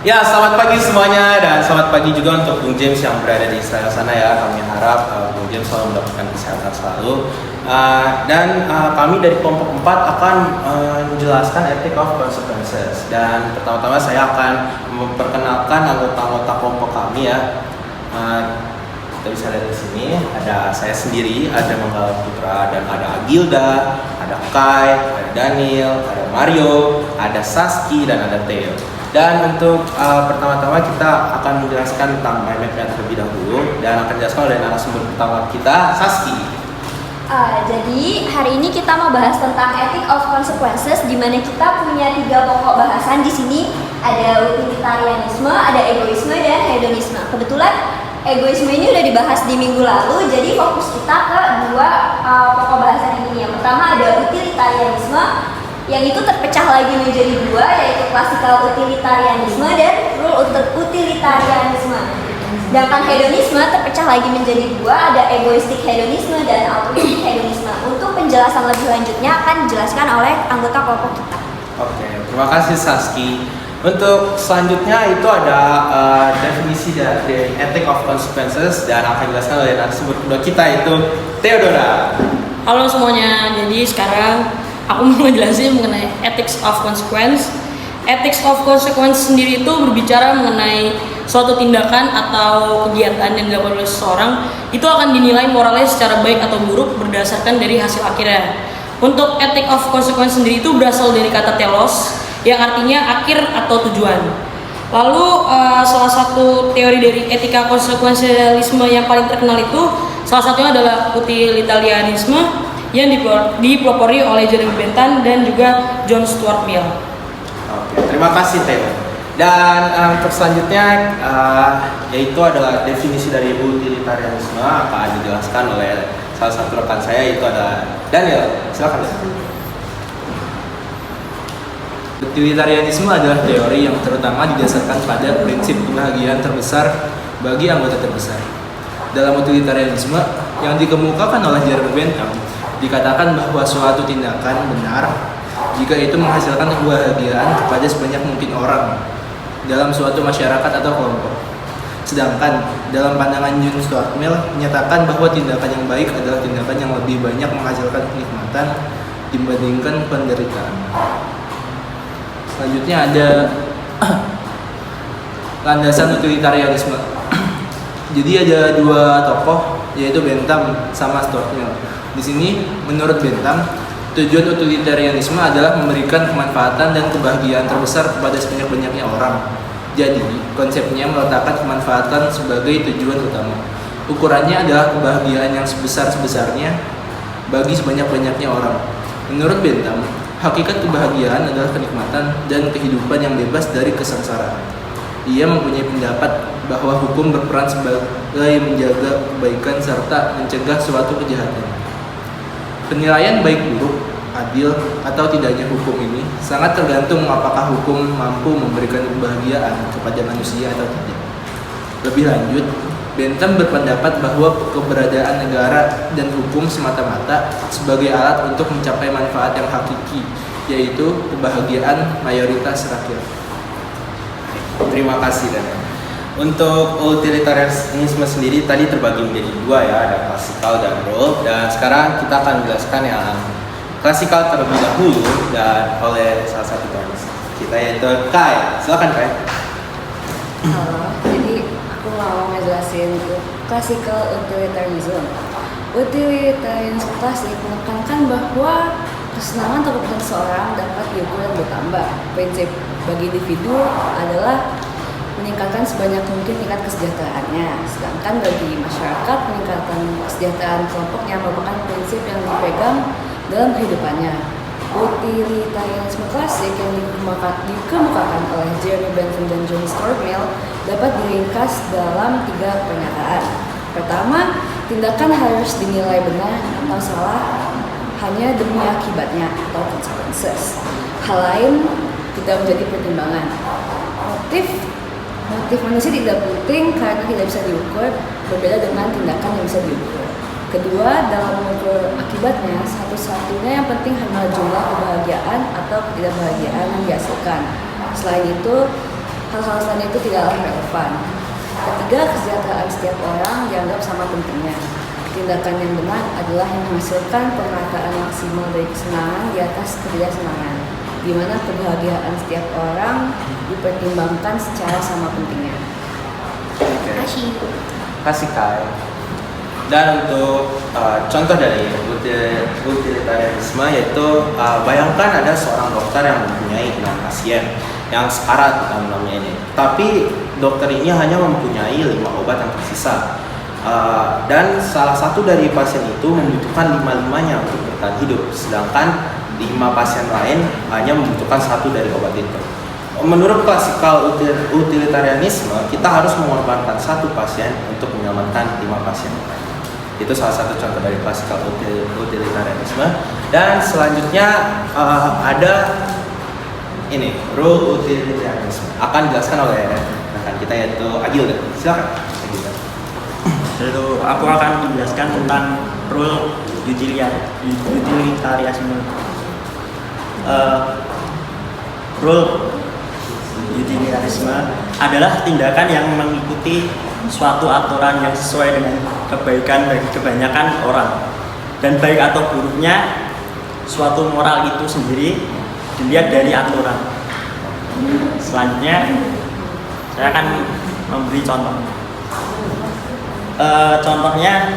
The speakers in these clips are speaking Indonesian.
Ya, selamat pagi semuanya dan selamat pagi juga untuk Bung James yang berada di Israel sana ya. Kami harap Bung James selalu mendapatkan kesehatan selalu. Kami dari kelompok 4 akan menjelaskan ethic of consequences. Dan pertama-tama saya akan memperkenalkan anggota-anggota kelompok kami ya. Kita bisa lihat di sini ada saya sendiri, ada Manggala Putra dan ada Agilda, ada Kai, ada Daniel, ada Mario, ada Saski dan ada Theo. Dan untuk pertama-tama kita akan menjelaskan tentang mind mapnya terlebih dahulu dan akan dijelaskan oleh narasumber pertama kita, Saski. Jadi hari ini kita mau bahas tentang ethic of consequences, di mana kita punya 3 pokok bahasan di sini. Ada utilitarianisme, ada egoisme dan hedonisme. Kebetulan egoisme ini udah dibahas di minggu lalu, jadi fokus kita ke 2 pokok bahasan ini. Yang pertama ada utilitarianisme, yang itu terpecah lagi menjadi 2, yaitu classical utilitarianisme dan rule utilitarianisme. Sedangkan hedonisme terpecah lagi menjadi 2, ada egoistic hedonisme dan altruistic hedonisme. Untuk penjelasan lebih lanjutnya akan dijelaskan oleh anggota kelompok kita. Oke, terima kasih Saski. Untuk selanjutnya itu ada definisi dari ethic of consequences dan akan dijelaskan oleh narasumber kedua kita itu Theodora. Halo semuanya, jadi sekarang aku mau ngejelasin mengenai ethics of consequence. Ethics of consequence sendiri itu berbicara mengenai suatu tindakan atau kegiatan yang dilakukan oleh seseorang itu akan dinilai moralnya secara baik atau buruk berdasarkan dari hasil akhirnya. Untuk ethic of consequence sendiri itu berasal dari kata telos yang artinya akhir atau tujuan. Lalu salah satu teori dari etika konsekuensialisme yang paling terkenal itu salah satunya adalah utilitarianisme yang dipelopori oleh Jeremy Bentham dan juga John Stuart Mill. Oke, terima kasih Theo. Dan untuk selanjutnya yaitu adalah definisi dari utilitarianisme akan dijelaskan oleh salah satu rekan saya, yaitu ada Daniel. Silakan. Utilitarianisme adalah teori yang terutama didasarkan pada prinsip kebahagiaan terbesar bagi anggota terbesar. Dalam utilitarianisme yang dikemukakan oleh Jeremy Bentham, dikatakan bahwa suatu tindakan benar jika itu menghasilkan kebahagiaan kepada sebanyak mungkin orang dalam suatu masyarakat atau kelompok. Sedangkan dalam pandangan John Stuart Mill menyatakan bahwa tindakan yang baik adalah tindakan yang lebih banyak menghasilkan kenikmatan dibandingkan penderitaan. Selanjutnya ada landasan utilitarianisme. Jadi ada 2 tokoh, yaitu Bentham sama Stuart Mill. Di sini menurut Bentham, tujuan utilitarianisme adalah memberikan kemanfaatan dan kebahagiaan terbesar kepada sebanyak-banyaknya orang. Jadi, konsepnya meletakkan kemanfaatan sebagai tujuan utama. Ukurannya adalah kebahagiaan yang sebesar-sebesarnya bagi sebanyak-banyaknya orang. Menurut Bentham, hakikat kebahagiaan adalah kenikmatan dan kehidupan yang bebas dari kesengsaraan. Ia mempunyai pendapat bahwa hukum berperan sebagai menjaga kebaikan serta mencegah suatu kejahatan. Penilaian baik buruk, adil, atau tidaknya hukum ini sangat tergantung apakah hukum mampu memberikan kebahagiaan kepada manusia atau tidak. Lebih lanjut, Bentham berpendapat bahwa keberadaan negara dan hukum semata-mata sebagai alat untuk mencapai manfaat yang hakiki, yaitu kebahagiaan mayoritas rakyat. Terima kasih Daniel. Untuk utilitarianisme sendiri tadi terbagi menjadi 2 ya, ada klasikal dan rule. Dan sekarang kita akan menjelaskan yang klasikal terlebih dahulu dan oleh salah satu teman kita yaitu Kai. Silakan Kai. Halo, jadi aku mau ngejelasin classical utilitarianism. Utilitarianisme klasik menekankan bahwa kesenangan atau kepuasan seseorang dapat diukur dan bertambah. Prinsip bagi individu adalah meningkatkan sebanyak mungkin tingkat kesejahteraannya, sedangkan bagi masyarakat peningkatan kesejahteraan kelompoknya merupakan prinsip yang dipegang dalam kehidupannya. Utilitarianisme klasik yang dikemukakan oleh Jeremy Bentham dan John Stuart Mill dapat diringkas dalam 3 pernyataan. Pertama, tindakan harus dinilai benar atau salah hanya demi akibatnya atau consequences. Hal lain tidak menjadi pertimbangan. Motif manusia tidak penting karena tidak bisa diukur, berbeda dengan tindakan yang bisa diukur. Kedua, dalam mengukur akibatnya, satu-satunya yang penting hanyalah jumlah kebahagiaan atau ketidakbahagiaan yang dihasilkan. Selain itu, hal-hal selain itu tidaklah relevan. Ketiga, kesejahteraan setiap orang dianggap sama pentingnya. Tindakan yang benar adalah yang menghasilkan pemerataan maksimal dari kesenangan di atas ketidaksenangan, di mana kebahagiaan setiap orang dipertimbangkan secara sama pentingnya. Kasih Kai. Dan untuk contoh dari utilitarianisme yaitu bayangkan ada seorang dokter yang mempunyai 6 pasien yang sekarat namanya ini. Tapi dokter ini hanya mempunyai 5 obat yang tersisa. Dan salah satu dari pasien itu membutuhkan 5-5-nya untuk bertahan hidup, sedangkan 5 pasien lain hanya membutuhkan 1 dari obat itu. Menurut klasikal utilitarianisme, kita harus mengorbankan 1 pasien untuk menyelamatkan 5 pasien. Itu salah satu contoh dari klasikal utilitarianisme. Dan selanjutnya ada ini rule utilitarianisme akan dijelaskan oleh rekan kita yaitu Agil. Silakan. Agil. Lalu aku akan menjelaskan tentang rule utilitarianisme. Rule utilitarianisme adalah tindakan yang mengikuti suatu aturan yang sesuai dengan kebaikan bagi kebanyakan orang, dan baik atau buruknya suatu moral itu sendiri dilihat dari aturan. Selanjutnya saya akan memberi contoh. Contohnya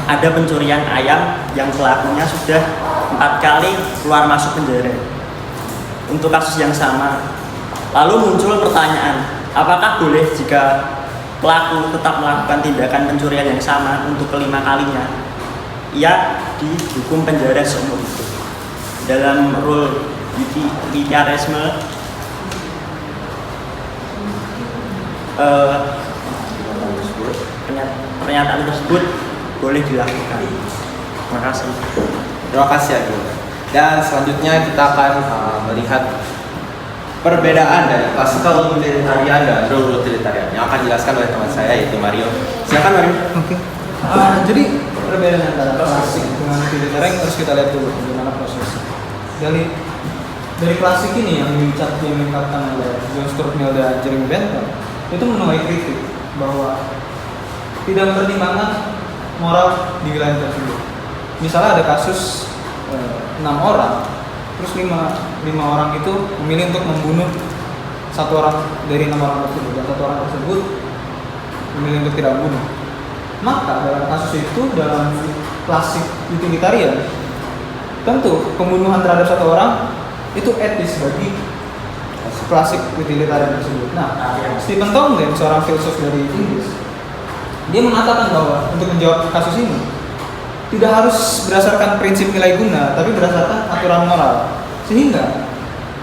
ada pencurian ayam yang pelakunya sudah 4 kali keluar masuk penjara untuk kasus yang sama. Lalu muncul pertanyaan, apakah boleh jika pelaku tetap melakukan tindakan pencurian yang sama untuk kelima kalinya, ia dihukum penjara seumur hidup? Dalam rule utilitarianisme, pernyataan tersebut boleh dilakukan. Terima kasih. Terima kasih Agil. Dan selanjutnya kita akan melihat perbedaan dari klasikal utilitarian dan rule utilitarian yang akan dijelaskan oleh teman saya yaitu Mario. Silakan Mario. Oke. Jadi perbedaan antara klasik dengan utilitarian harus kita lihat dulu bagaimana prosesnya. Dari klasik ini yang diungkapkan oleh John Stuart Mill dan Jeremy Bentham itu menuai kritik bahwa tidak mempertimbangkan moral di wilayah tersebut. Misalnya ada kasus 6 orang, terus 5 orang itu memilih untuk membunuh 1 orang dari 6 orang tersebut, dan 1 orang tersebut memilih untuk tidak membunuh. Maka dalam kasus itu, dalam klasik utilitarian, tentu pembunuhan terhadap 1 orang itu etis bagi klasik utilitarian tersebut. Nah, Stephen Townend, seorang filsuf dari Inggris, dia mengatakan bahwa untuk menjawab kasus ini tidak harus berdasarkan prinsip nilai guna, tapi berdasarkan aturan moral. Sehingga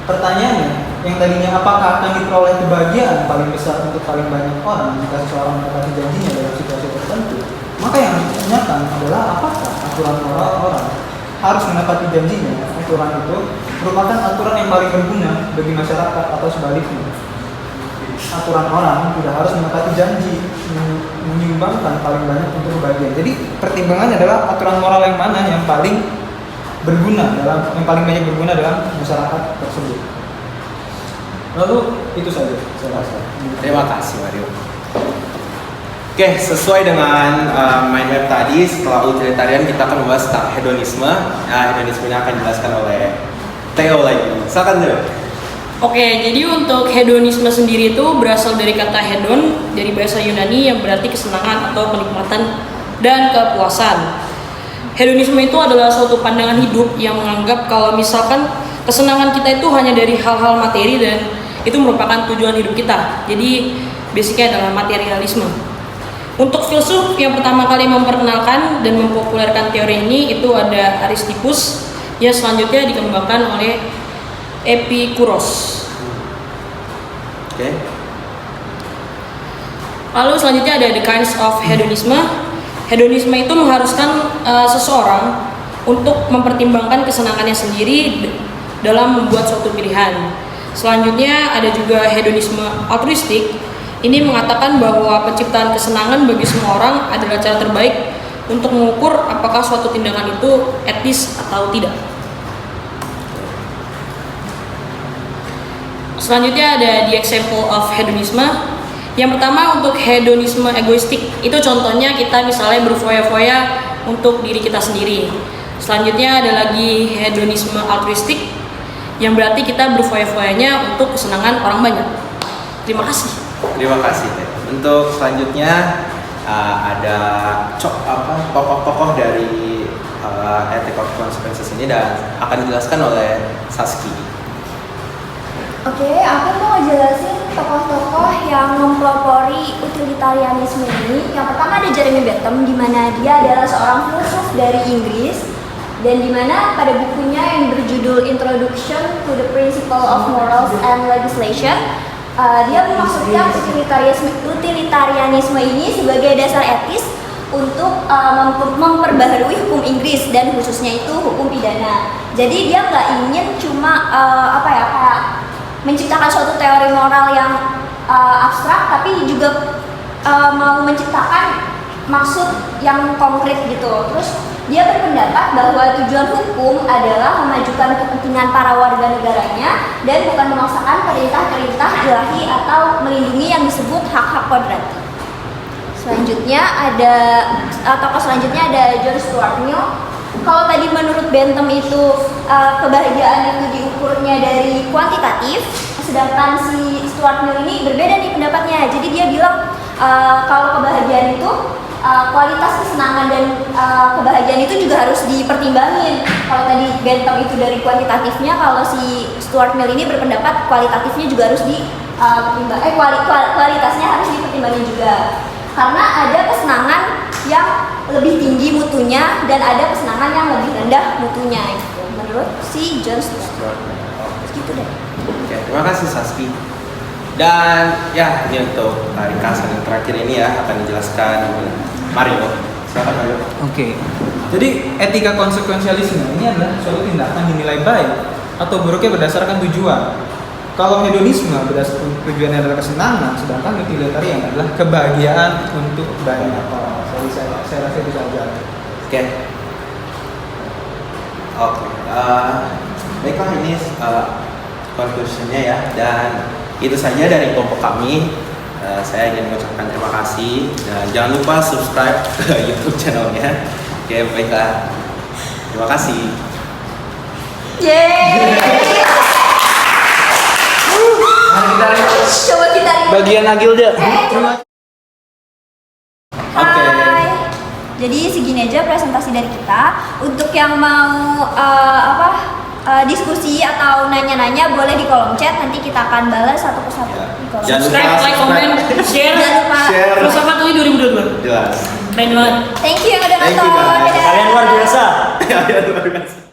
pertanyaannya, yang tadinya apakah akan diperoleh kebahagiaan paling besar untuk paling banyak orang jika seseorang menepati janjinya dalam situasi tertentu, maka yang ditanyakan adalah apakah aturan moral orang harus menepati janjinya. Aturan itu merupakan aturan yang paling berguna bagi masyarakat atau sebaliknya. Aturan orang tidak harus menepati janji, menyumbangkan paling banyak untuk kebahagiaan. Jadi pertimbangannya adalah aturan moral yang mana yang paling berguna yang paling banyak berguna dalam masyarakat tersebut. Lalu itu saja saya rasa. Terima kasih Mario. Oke, sesuai dengan mind map tadi, setelah utilitarian kita akan membahas tentang hedonisme. Hedonisme ini akan dijelaskan oleh Theo lagi. Silakan Theo. Oke, jadi untuk hedonisme sendiri itu berasal dari kata hedon dari bahasa Yunani yang berarti kesenangan atau kenikmatan dan kepuasan. Hedonisme itu adalah suatu pandangan hidup yang menganggap kalau misalkan kesenangan kita itu hanya dari hal-hal materi dan itu merupakan tujuan hidup kita. Jadi basicnya adalah materialisme. Untuk filsuf yang pertama kali memperkenalkan dan mempopulerkan teori ini itu ada Aristippus, yang selanjutnya dikembangkan oleh Epikuros. Oke. Lalu selanjutnya ada the kinds of hedonisme. Hedonisme itu mengharuskan seseorang untuk mempertimbangkan kesenangannya sendiri dalam membuat suatu pilihan. Selanjutnya ada juga hedonisme altruistik. Ini mengatakan bahwa penciptaan kesenangan bagi semua orang adalah cara terbaik untuk mengukur apakah suatu tindakan itu etis atau tidak. Selanjutnya ada the example of hedonisme. Yang pertama untuk hedonisme egoistik, itu contohnya kita misalnya berfoya-foya untuk diri kita sendiri. Selanjutnya ada lagi hedonisme altruistik, yang berarti kita berfoya-foyanya untuk kesenangan orang banyak. Terima kasih. Terima kasih. Untuk selanjutnya ada tokoh-tokoh dari ethic of consequences ini dan akan dijelaskan oleh Saski. Oke, aku mau ngejelasin tokoh-tokoh yang mempelopori utilitarianisme ini. Yang pertama ada Jeremy Bentham, di mana dia adalah seorang filsuf dari Inggris, dan di mana pada bukunya yang berjudul Introduction to the Principle of Morals and Legislation, dia memaksudkan utilitarianisme ini sebagai dasar etis untuk memperbaharui hukum Inggris dan khususnya itu hukum pidana. Jadi dia nggak ingin cuma kayak menciptakan suatu teori moral yang abstrak, tapi juga mau menciptakan maksud yang konkret gitu. Terus dia berpendapat bahwa tujuan hukum adalah memajukan kepentingan para warga negaranya dan bukan memaksakan perintah-perintah ilahi atau melindungi yang disebut hak-hak kodrati. Tokoh selanjutnya ada John Stuart Mill. Kalau tadi menurut Bentham itu kebahagiaan itu diukurnya dari kuantitatif, sedangkan si Stuart Mill ini berbeda nih pendapatnya. Jadi dia bilang kalau kebahagiaan itu kualitas kesenangan dan kebahagiaan itu juga harus dipertimbangin. Kalau tadi Bentham itu dari kuantitatifnya, kalau si Stuart Mill ini berpendapat kualitatifnya juga harus kualitasnya harus dipertimbangin juga. Karena ada kesenangan yang lebih tinggi mutunya dan ada kesenangan yang lebih rendah mutunya gitu. Menurut si John Stuart Mill. Gitu deh. Oke, terima kasih Saski. Dan ya, ini untuk ringkasan yang terakhir ini ya akan dijelaskan Mario. Silakan Mario. Oke. Jadi etika konsekuensialisme ini adalah suatu tindakan dinilai baik atau buruknya berdasarkan tujuan. Kalau hedonisme berdasarkan tujuannya adalah kesenangan, sedangkan utilitarian adalah kebahagiaan untuk banyak orang. Saya rasa itu saja. Oke. Baiklah, ini conclusion-nya ya, dan itu saja dari kelompok kami. Saya ingin mengucapkan terima kasih dan jangan lupa subscribe ke YouTube channelnya. Oke, baiklah. Terima kasih. Yeay. Coba kita Bagian Agilda. Hai. Jadi segini aja presentasi dari kita. Untuk yang mau diskusi atau nanya-nanya boleh di kolom chat, nanti kita akan balas satu persatu di kolom. Jangan lupa Subscribe, like, comment, share. Jangan lupa share. Filsafat UI 2022. Jelas. Keren banget. Thank you yang udah Thank you, nonton. guys. Dadah. Kalian luar biasa. Ya, luar biasa.